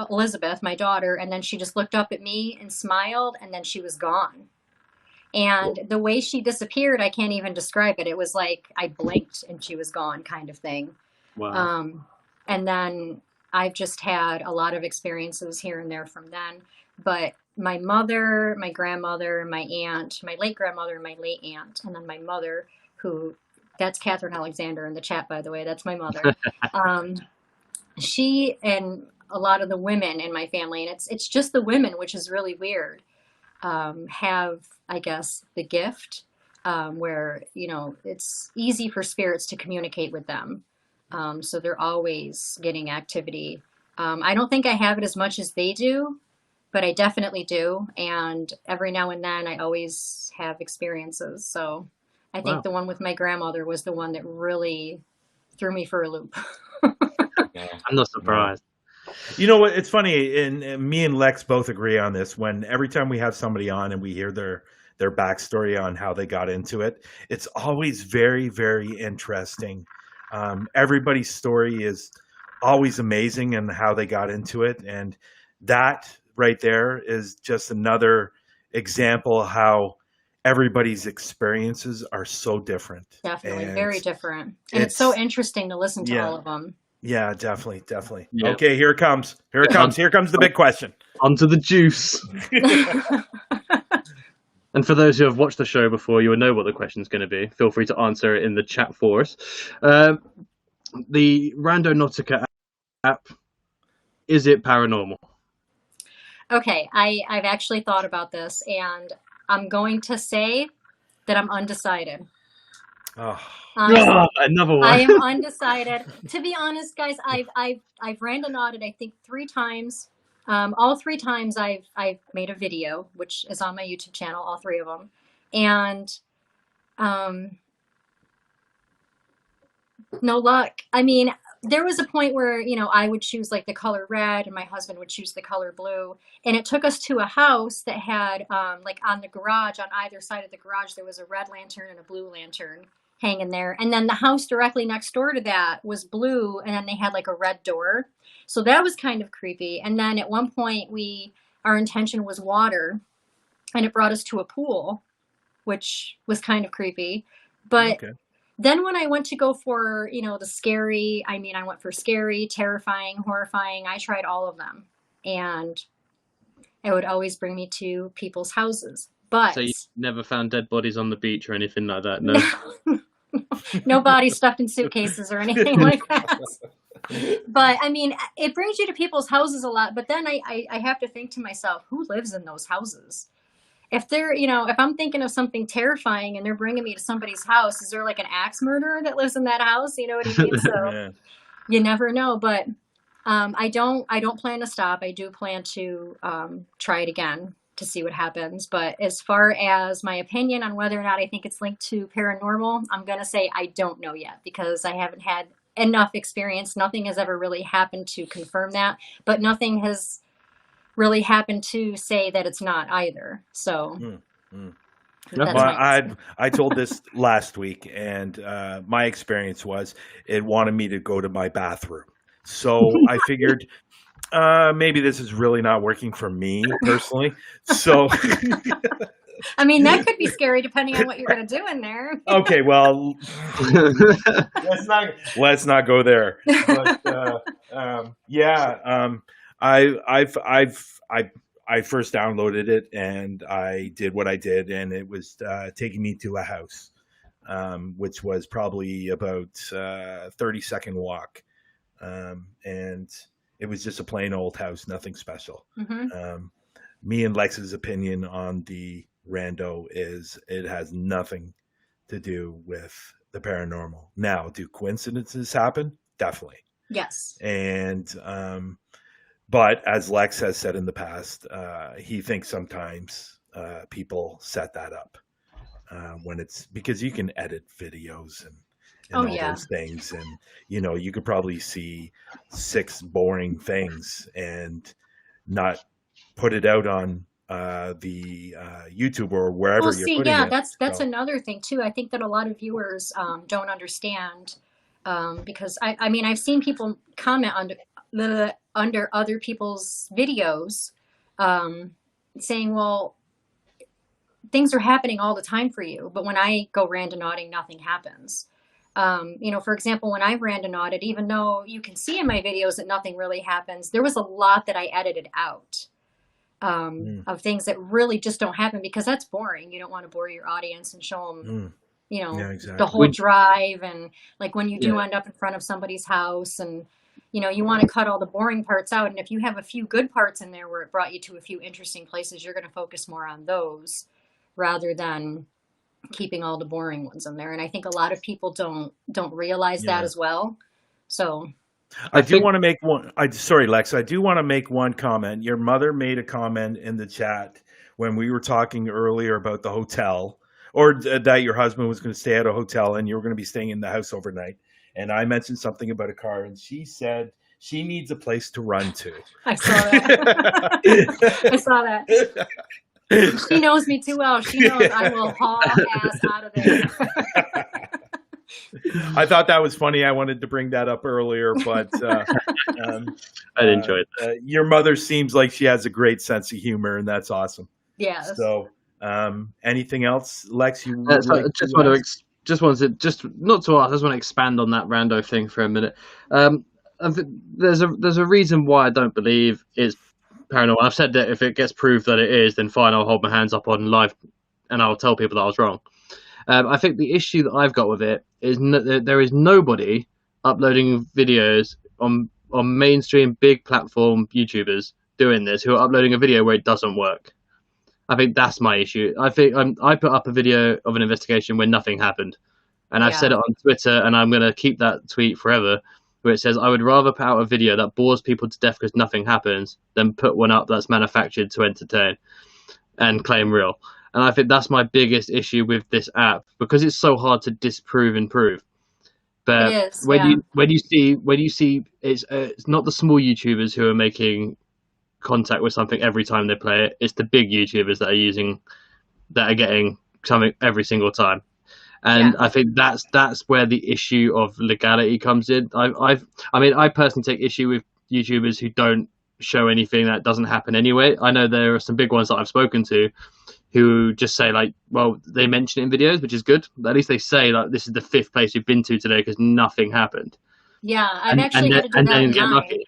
Elizabeth, my daughter. And then she just looked up at me and smiled, and then she was gone. And the way she disappeared, I can't even describe it. It was like I blinked and she was gone kind of thing. Wow. And then I've just had a lot of experiences here and there from then. But my mother, my grandmother, my aunt, my late grandmother, and my late aunt, and then my mother, that's Catherine Alexander in the chat, by the way. That's my mother. She and a lot of the women in my family, and it's just the women, which is really weird, have, I guess, the gift where, it's easy for spirits to communicate with them. So they're always getting activity. I don't think I have it as much as they do, but I definitely do. And every now and then I always have experiences. So I think Wow. the one with my grandmother was the one that really threw me for a loop. I'm not surprised. You know what? It's funny, and me and Lex both agree on this. When every time we have somebody on and we hear their backstory on how they got into it, it's always very, very interesting. Everybody's story is always amazing and how they got into it, and that right there is just another example of how everybody's experiences are so different. Definitely, And very different. And it's so interesting to listen to all yeah. of them. Yeah, definitely. Yeah. Okay, here it comes. Here comes the big question. Onto the juice. And for those who have watched the show before, you will know what the question's going to be. Feel free to answer it in the chat for us. The Randonautica app, is it paranormal? Okay, I've actually thought about this, and I'm going to say that I'm undecided. Oh. Another one. I am undecided. To be honest, guys, I've randonauted I think 3 times. All 3 times I've made a video, which is on my YouTube channel, all 3 of them, and no luck. I mean, there was a point where, I would choose like the color red and my husband would choose the color blue. And it took us to a house that had, like on the garage, on either side of the garage, there was a red lantern and a blue lantern hanging there. And then the house directly next door to that was blue. And then they had like a red door. So that was kind of creepy. And then at one point our intention was water, and it brought us to a pool, which was kind of creepy. But Okay. then when I went to go for, the scary, I went for scary, terrifying, horrifying. I tried all of them, and it would always bring me to people's houses. But So you never found dead bodies on the beach or anything like that? No. No bodies stuffed in suitcases or anything like that. But it brings you to people's houses a lot. But then I have to think to myself, who lives in those houses? If they're, if I'm thinking of something terrifying and they're bringing me to somebody's house, is there like an axe murderer that lives in that house? You know what I mean? So Yeah. You never know. But I don't plan to stop. I do plan to try it again to see what happens. But as far as my opinion on whether or not I think it's linked to paranormal, I'm going to say I don't know yet, because I haven't had enough experience. Nothing has ever really happened to confirm that, but nothing has really happened to say that it's not either. So that's Well, I told this last week, and my experience was it wanted me to go to my bathroom. So I figured maybe this is really not working for me personally. So that could be scary depending on what you're going to do in there. okay, well, let's not go there. But I first downloaded it and I did what I did, and it was taking me to a house, which was probably about 30-second walk, and it was just a plain old house, nothing special. Mm-hmm. Me and Lex's opinion on the rando is it has nothing to do with the paranormal. Now, do coincidences happen? Definitely. Yes. And but as Lex has said in the past, he thinks sometimes people set that up when it's because you can edit videos and all those things, and you could probably see 6 boring things and not put it out on the YouTube or wherever you're putting it. That's another thing too. I think that a lot of viewers don't understand, because I've seen people comment under other people's videos, saying, well, things are happening all the time for you, but when I go randonauting, nothing happens. For example, when I randonauted, even though you can see in my videos that nothing really happens, there was a lot that I edited out of things that really just don't happen, because that's boring. You don't want to bore your audience and show them, exactly. the whole drive, and like when you do end up in front of somebody's house, and you want to cut all the boring parts out. And if you have a few good parts in there where it brought you to a few interesting places, you're going to focus more on those rather than keeping all the boring ones in there. And I think a lot of people don't realize that as well. So I do want to make one. Sorry, Lex. I do want to make one comment. Your mother made a comment in the chat when we were talking earlier about the hotel, or that your husband was going to stay at a hotel and you were going to be staying in the house overnight. And I mentioned something about a car, and she said she needs a place to run to. I saw that. I saw that. She knows me too well. She knows I will haul ass out of there. I thought that was funny. I wanted to bring that up earlier, but I enjoyed that. Your mother seems like she has a great sense of humor, and that's awesome. Yeah. So, anything else, Lex? You just wanted to not to ask. I just want to expand on that rando thing for a minute. There's a reason why I don't believe it's paranormal. I've said that if it gets proved that it is, then fine. I'll hold my hands up on live, and I'll tell people that I was wrong. I think the issue that I've got with it is there is nobody uploading videos on mainstream big platform YouTubers doing this who are uploading a video where it doesn't work. I think that's my issue. I think I put up a video of an investigation where nothing happened, and I've said it on Twitter, and I'm going to keep that tweet forever, where it says I would rather put out a video that bores people to death because nothing happens than put one up that's manufactured to entertain and claim real. And I think that's my biggest issue with this app, because it's so hard to disprove and prove. But it is, when you see it's not the small YouTubers who are making contact with something every time they play it. It's the big YouTubers that are getting something every single time. And I think that's where the issue of legality comes in. I personally take issue with YouTubers who don't show anything that doesn't happen anyway. I know there are some big ones that I've spoken to who just say, like, well, they mention it in videos, which is good. At least they say, like, this is the 5th place we've been to today because nothing happened. Yeah, I've actually had to do that in mine.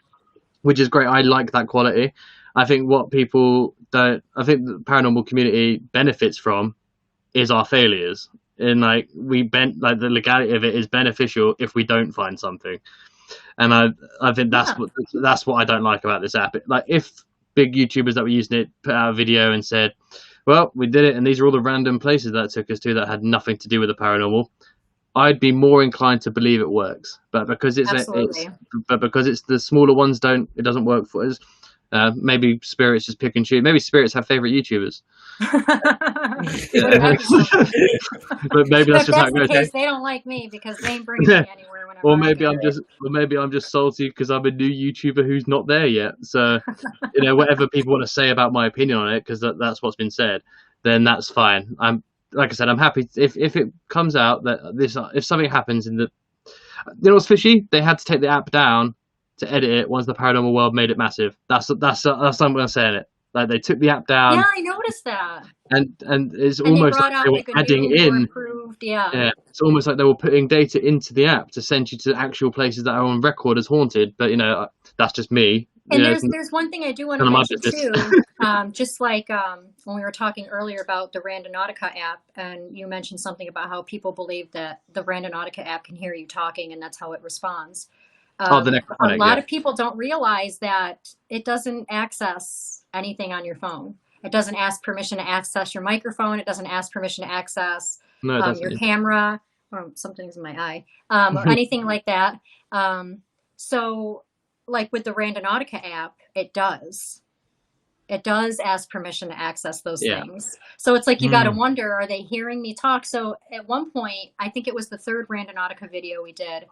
Which is great. I like that quality. I think what people don't, I think the paranormal community benefits from is our failures. And like the legality of it is beneficial if we don't find something. And I think that's what I don't like about this app. Like, if big YouTubers that were using it put out a video and said, well, we did it, and these are all the random places that took us to that had nothing to do with the paranormal, I'd be more inclined to believe it works. But because it's the smaller ones it doesn't work for us. Maybe spirits just pick and choose. Maybe spirits have favorite YouTubers. But maybe that's just how it goes. Case, they don't like me because they ain't bringing me anywhere. Or maybe I'm just salty because I'm a new YouTuber who's not there yet. So, whatever people want to say about my opinion on it, because that's what's been said, then that's fine. Like I said, I'm happy if it comes out that if something happens what's fishy? They had to take the app down to edit it once the paranormal world made it massive. That's what I'm going to say in it. Like, they took the app down. Yeah, I noticed that. And it's almost like they were adding in. Yeah, it's almost like they were putting data into the app to send you to actual places that are on record as haunted. But that's just me. And there's one thing I do want to mention too. Just like when we were talking earlier about the Randonautica app, and you mentioned something about how people believe that the Randonautica app can hear you talking, and that's how it responds. A lot of people don't realize that it doesn't access anything on your phone. It doesn't ask permission to access your microphone. It doesn't ask permission to access your camera, or something's in my eye, or anything like that. So, like with the Randonautica app, it does ask permission to access those things. So it's like you got to wonder, are they hearing me talk? So at one point, I think it was the 3rd Randonautica video we did,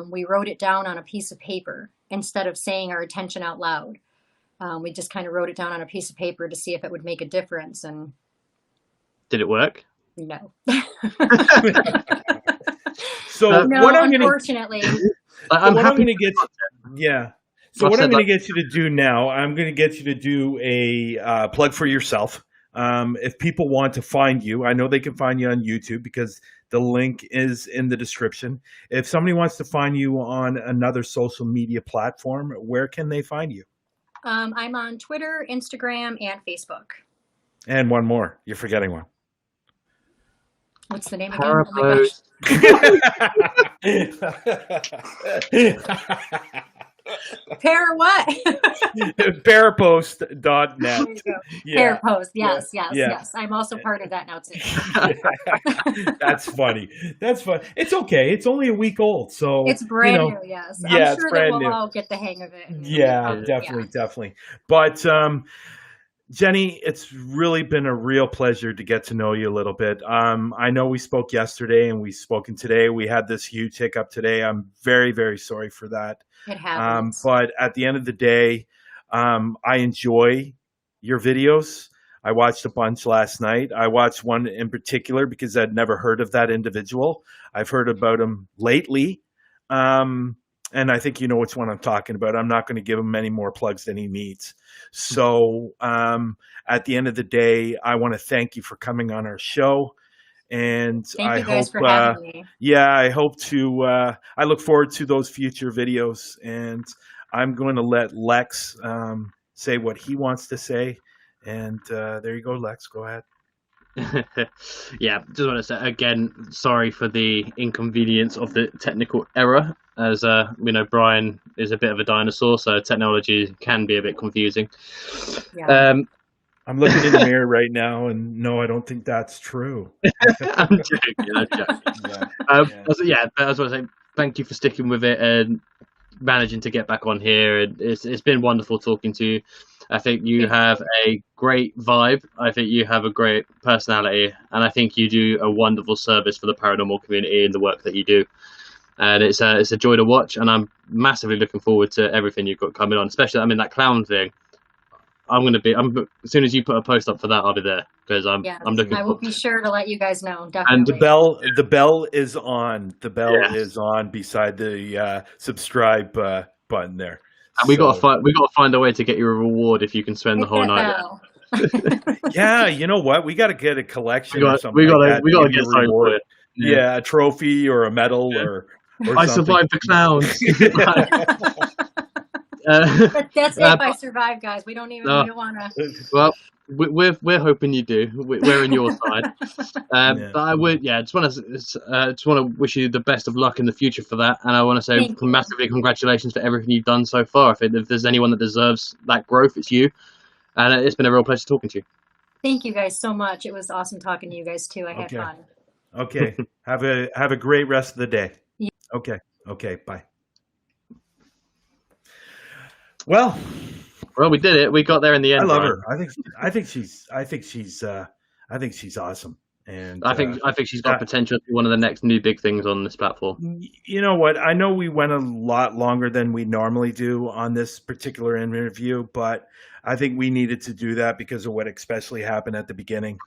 we wrote it down on a piece of paper instead of saying our attention out loud. We just kind of wrote it down on a piece of paper to see if it would make a difference. And did it work? No. So unfortunately. What I'm going to get you to do now, I'm going to get you to do a plug for yourself. If people want to find you, I know they can find you on YouTube because the link is in the description. If somebody wants to find you on another social media platform, where can they find you? I'm on Twitter, Instagram, and Facebook. And one more. You're forgetting one. What's the name again? Oh my gosh. Pair what? Parapost.net. There you go. Yeah. Pair post. Yes, Yeah. yes, Yeah. yes. I'm also part of that now too. That's funny. That's fun. It's okay. It's only a week old, so It's brand new, yes. I'm yeah, it's sure that brand we'll new. all get the hang of it. Yeah, Yeah. definitely. But Jenny, it's really been a real pleasure to get to know you a little bit. I know we spoke yesterday and we've spoken today. We had this huge hiccup today. I'm very, very sorry for that. It happens. But at the end of the day, I enjoy your videos. I watched a bunch last night. I watched one in particular because I'd never heard of that individual. I've heard about him lately. And I think you know which one I'm talking about. I'm not going to give him any more plugs than he needs. So at the end of the day, I want to thank you for coming on our show. And Thank you guys for having me. Yeah, I hope to, I look forward to those future videos. And I'm going to let Lex say what he wants to say. And there you go, Lex. Go ahead. Yeah, just want to say again, sorry for the inconvenience of the technical error. As Bryan is a bit of a dinosaur, so technology can be a bit confusing. Yeah. I'm looking in the mirror right now, and no, I don't think that's true. I'm joking. I was want to say thank you for sticking with it and managing to get back on here. And it's been wonderful talking to you. I think you have a great vibe. I think you have a great personality, and I think you do a wonderful service for the paranormal community in the work that you do. And it's a joy to watch, and I'm massively looking forward to everything you've got coming on. Especially, that clown thing. As soon as you put a post up for that, I'll be there because I'm looking. I will be sure to let you guys know. Definitely. And the bell is on. The bell is on beside the subscribe button there. And we got to find a way to get you a reward if you can spend the whole night. Yeah, you know what? We got to get a collection or something. We got to get something for it. Yeah, a trophy or a medal or I survived the clowns. But that's if I survive, guys. We don't want to. Well, we're hoping you do. We're in your side. But I would, just want to wish you the best of luck in the future for that. And I want to say massively congratulations for everything you've done so far. I think if there's anyone that deserves that growth, it's you. And it's been a real pleasure talking to you. Thank you guys so much. It was awesome talking to you guys too. I had fun. Okay. Have a great rest of the day. Yeah. Okay. Bye. Well, we did it. We got there in the end. I love her. I think she's awesome. And I think she's got potential to be one of the next new big things on this platform. You know what? I know we went a lot longer than we normally do on this particular interview, but I think we needed to do that because of what especially happened at the beginning.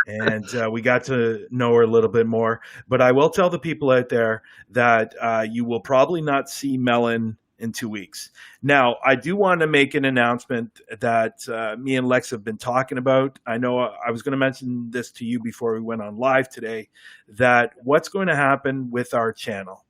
And we got to know her a little bit more. But I will tell the people out there that you will probably not see Melon in 2 weeks. Now, I do want to make an announcement that me and Lex have been talking about. I know I was going to mention this to you before we went on live today, that what's going to happen with our channel.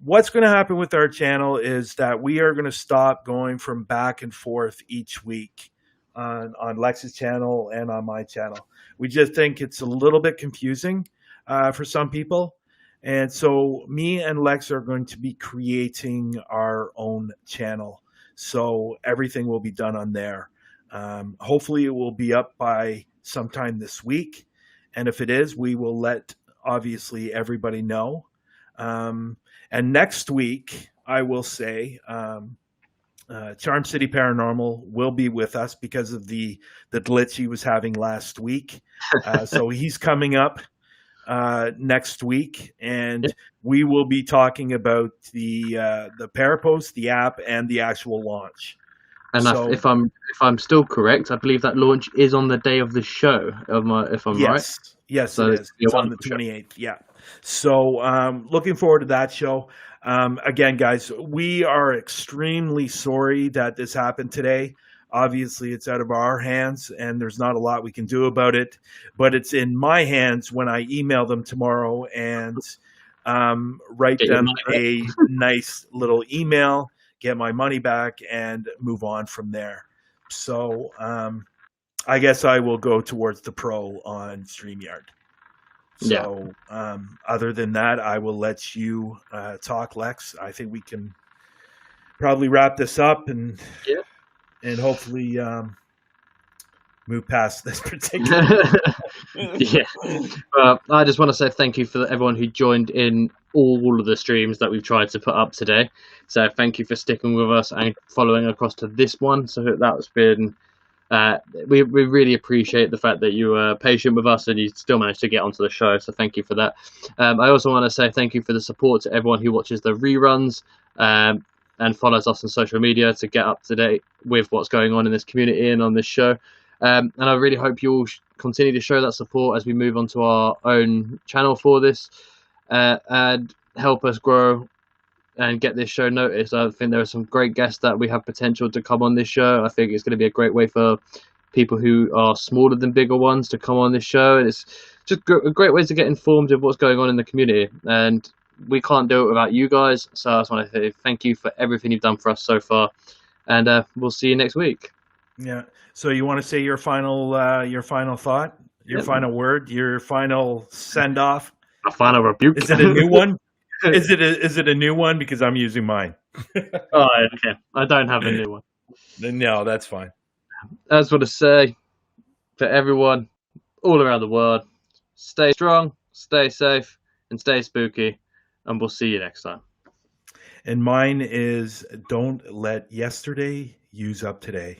What's going to happen with our channel is that we are going to stop going from back and forth each week on Lex's channel and on my channel. We just think it's a little bit confusing for some people. And so me and Lex are going to be creating our own channel. So everything will be done on there. Hopefully it will be up by sometime this week. And if it is, we will let obviously everybody know. And next week, I will say, Charm City Paranormal will be with us because of the glitch he was having last week. So he's coming up next week, and we will be talking about the Parapost, the app, and the actual launch. And so, if I'm still correct, I believe that launch is on the day of the show. If I'm right. Yes, so it is. It's on the 28th. Yeah. So looking forward to that show. Again, guys, we are extremely sorry that this happened today. Obviously, it's out of our hands, and there's not a lot we can do about it. But it's in my hands when I email them tomorrow and write them a nice little email, get my money back, and move on from there. So I guess I will go towards the pro on StreamYard. So other than that, I will let you talk, Lex. I think we can probably wrap this up and Yeah. hopefully move past this particular. Yeah. I just want to say thank you for everyone who joined in all of the streams that we've tried to put up today. So thank you for sticking with us and following across to this one. So that's been, we really appreciate the fact that you were patient with us and you still managed to get onto the show. So thank you for that. I also want to say thank you for the support to everyone who watches the reruns and follows us on social media to get up to date with what's going on in this community and on this show. And I really hope you all continue to show that support as we move on to our own channel for this and help us grow and get this show noticed. I think there are some great guests that we have potential to come on this show. I think it's going to be a great way for people who are smaller than bigger ones to come on this show. And it's just a great way to get informed of what's going on in the community. And we can't do it without you guys. So I just want to say thank you for everything you've done for us so far. And we'll see you next week. Yeah. So you want to say your final thought, your final word, your final send off? A final rebuke. Is it a new one? Is it a new one? Because I'm using mine. Oh, okay. I don't have a new one. No, that's fine. I just want to say for everyone all around the world, stay strong, stay safe, and stay spooky. And we'll see you next time. And mine is don't let yesterday use up today.